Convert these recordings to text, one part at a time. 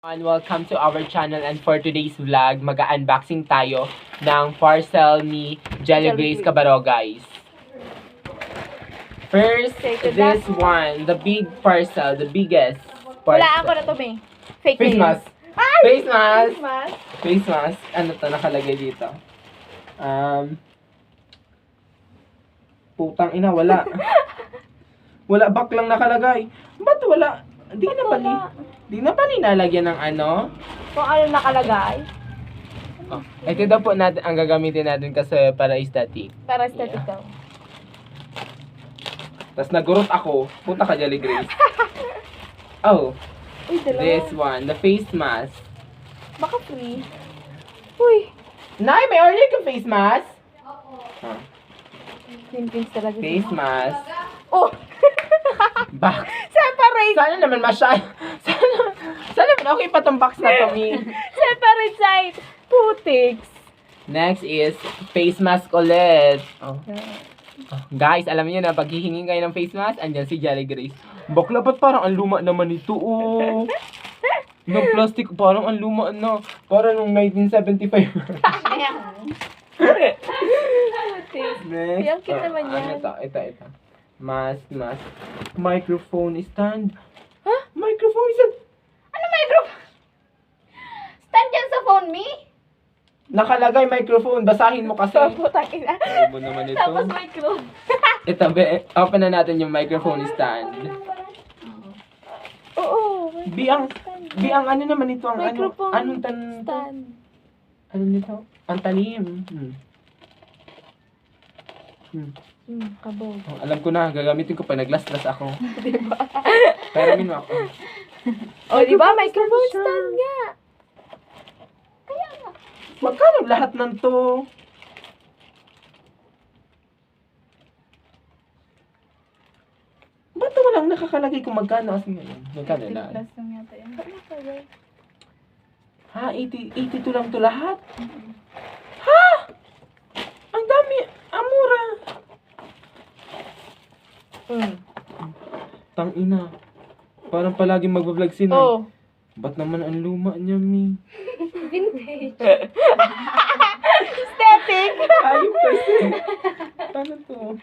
And welcome to our channel, and for today's vlog, mag-unboxing tayo ng parcel ni Jelly Grace Cabaro, guys. First, this one, the big parcel, the biggest parcel. Wala ako na to, May. Fake Face mask. Face mask. Face mask. Face mask. Ano to nakalagay dito? Putang ina, wala. Wala, back lang nakalagay. Ba't wala? Di na ba nilalagyan ng ano? Kung ano nakalagay. Oh, ito daw po natin ang gagamitin natin kasi para aesthetic. Para aesthetic daw. Tapos nagurot ako. Puta ka, Jelly Grace. Oh, Uy, dalawa. this one, the face mask. Baka free. Uy. Nay, may order ka face mask? Huh. Pinpins talaga. Face mask. Oh! Box. Separate! Sana naman sana naman okay pa tong box na to, Mi. Separate side! Putiks! Next is face mask ulit. Oh. Guys, alam niyo na, pag hihingin kayo ng face mask, andyan si Jelly Grace. Bakla, ba't parang ang luma naman ito, oh. Ng plastic, parang ang luma na. Parang nung 1975. Putiks. Next. Yung cute naman yan. Ito. Mask. Microphone stand. Ha? Microphone stand. Ano microphone? Stand yan sa phone, me? Nakalagay microphone. Basahin mo kasi. Putang ina. Ano mo naman ito? Tapos microphone. Ito, open na natin yung microphone stand. Oo. Biang ano naman ito? Ang Microphone anong stand. Ano nito? Ang talim. Kabog. Oh, alam ko na, gagamitin ko pag naglaslas ako. Diba? Peramin mo ako. O, diba? Microphone stand nga. Kaya nga. Magkano lahat ng to? Ba't walang nakakalagay kung magkano? Kasi magkano na? Plus lang yata yan. Ha? 82 lang to lahat? Ha? Ang dami! Ang mura! Tangina. Parang palaging magbablog si Nay. Oh. Ba't naman ang luma niya, Mi? Vintage. Aesthetic. Ayun kasi. Paano to?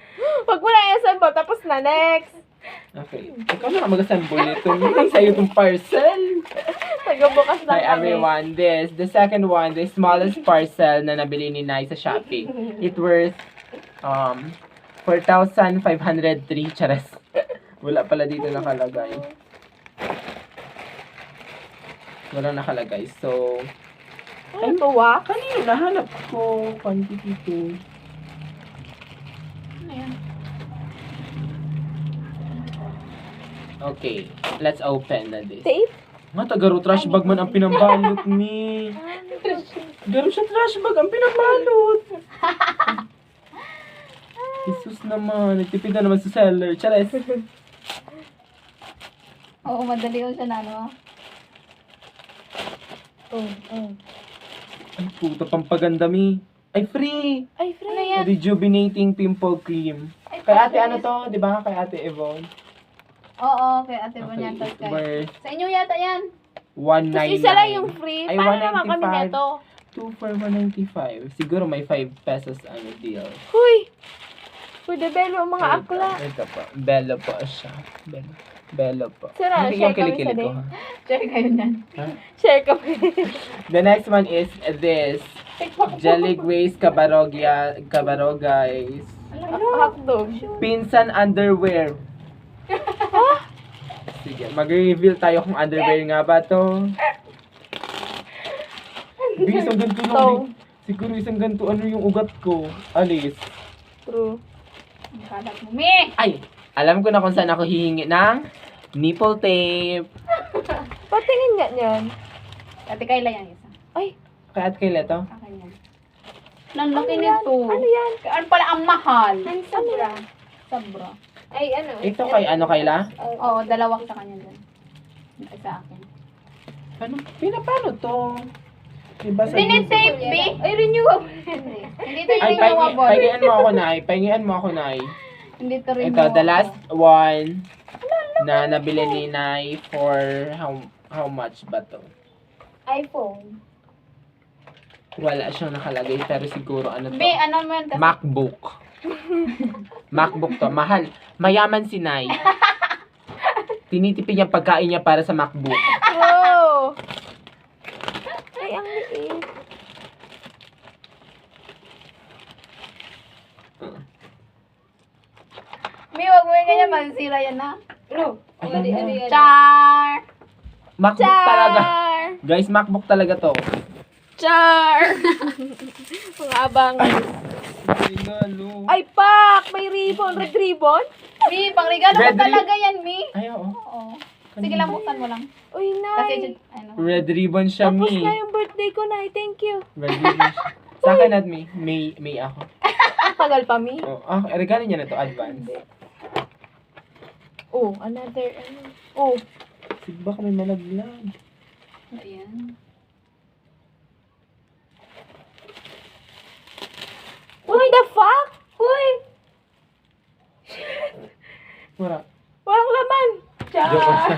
Wag mo na i-assemble, tapos na, next. Okay. Ikaw na nga mag-assemble nito. Ay, sa'yo itong parcel. Tagabukas lang Hi everyone. The second one, the smallest parcel na nabili ni Nay sa Shopee. It worth 4,503 charas. Wala pala dito nakalagay. Wala nakalagay. So, Ay, tuwa. kanino nahanap ko quantity to? Ayan. Okay, let's open this. Tape? Nga, tagaro trash bag man ang pinambalot ni. Garo siya trash bag ang pinambalot. Jesus naman, nagtipid na naman sa seller. Chares. Oo, madali ko siya na, no? Ay, puta, pampaganda, Mi. Ay, free! Ay, free. Ano yan? Rejuvenating pimple cream. Ay, Kay ate, ano to? Di ba? Kay ate Yvonne. Oo, kay ate mo Okay, yan. it's worth Sa inyo yata yan. 199. Kasi isa lang yung free. Ay, Paano naman kami 195. neto? 2 for 195. Siguro may 5 pesos ano deal. Huy! Pwede belo ang mga akla. Ito po. Bello po siya. Bello po. Sira, Hindi share yung kami kilikili sa ko, day. ha? Share kayo nan. Ha? Share kami. The next one is this. Jelly Grace Cabaro, guys. Hotdog. Pinsan underwear. Sige, mag-reveal tayo kung underwear nga ba to. Isang ganito lang. Siguro isang ganito ano yung ugat ko. Alis. True. Kalat mo, me! Ay, alam ko na kung saan ako hihingi ng nipple tape. Patingin nga niyan. Ate Kayla yan isa. Ay, Kay at kay Leto. Akin yan. Nang ano laki yan? nito. Ano yan? Ano pala ang mahal? Ang sabra. Sabra. Ay, ano? Ito kay ano Kayla? Oo, dalawang sa kanya dun. Isa akin. Ano? Paano to? Diba sa Tinitape, be? Ay, renewable. Hindi to Ay, renewable. pahingian mo ako, Nay. Pahingian mo ako, Nay. Hindi to renewable. Ito, the last one na nabili ni Nay for how much ba to? iPhone. Wala siyang nakalagay, pero siguro ano to? Be, ano mo yun kasi? MacBook. MacBook to. Mahal. Mayaman si Nay. Tinitipid yung pagkain niya para sa MacBook. Wow! Ay, ang liit. Be, wag mo yung ganyan, masisira yan na. Ano? Alam mo. Char! MacBook talaga. Char! Guys, MacBook talaga to. Char! Ang abang. Regalo. Ay, pak! May ribbon. Red ribbon? Mi, pang regalo Red ko talaga yan, Mi. Ay, oo. Oo. Sige lang, buksan mo lang. Uy, Kasi, Nay. ano. Red ribbon siya, Tapos Mi. na yung birthday ko, Nay. Thank you. Red ribbon siya. Sa akin at Mi. May ako. Ang tagal pa, Mi. Oh, regalo niya na to, advance. Oh, another, ano. Oh, Sige, baka may malaglag. Ayan. what the fuck? Uy! Wala. Walang laman. Char! Joke lang.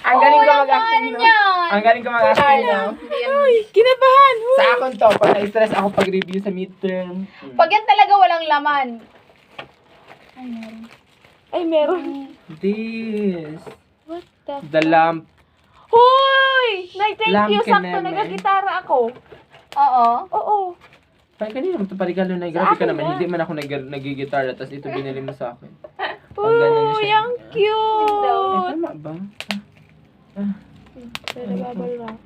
Ang galing ko mag-acting, no? Ang galing ko mag-acting, no? Uy, kinabahan. Uy. Sa akin to, pag na-stress ako pag-review sa midterm. Pag yan talaga walang laman. Ay, meron. Ay, meron. This. What the The lamp. Huy! Nay, thank Lamp you. ka Sakto, naman. nagagitara ako. Oo. Oo. Parang kanina mo ito parigalo na. Grabe ka akin naman. na. Hindi man ako nagigitara. Tapos ito binili mo sa akin. Pag ganun Uy, siya. ang cute. Eh, tama ba? Pero bubble wrap.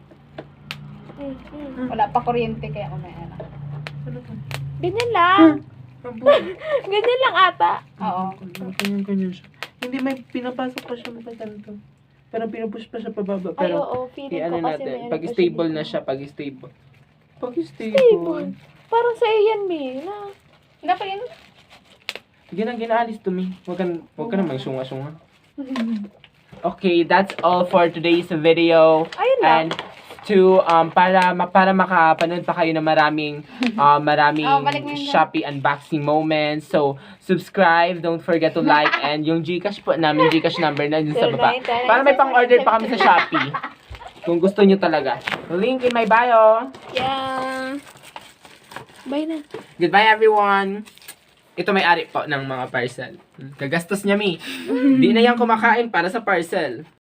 Wala pa kuryente kaya ako may ano. Ano to? Ganyan lang. Ang buhay. Ganyan lang ata. Oo. Ganyan siya. Hindi, may pinapasok pa siya mga ganito. Parang pinupush pa siya pababa. Ay, Pero, oo. Feeling ano ko kasi natin, may ano pag pa siya stable dito. na siya, pag stable. Pag Stable. stable. Parang sa iyan, Mi. Na. Dapat yun. Ginaalis to me. Huwag ka na magsunga-sunga. Okay, that's all for today's video. Ayun lang. And para makapanood pa kayo ng maraming balik mo yun dyan. Shopee unboxing moments. So, subscribe, don't forget to like, and yung Gcash po namin, Gcash number na dun sa baba. Para may pang-order pa kami sa Shopee. Kung gusto nyo talaga. Link in my bio. Yeah. Bye na. Goodbye everyone! Ito may-ari po ng mga parcel. Kagastos niya, Mi. Di na yan kumakain para sa parcel.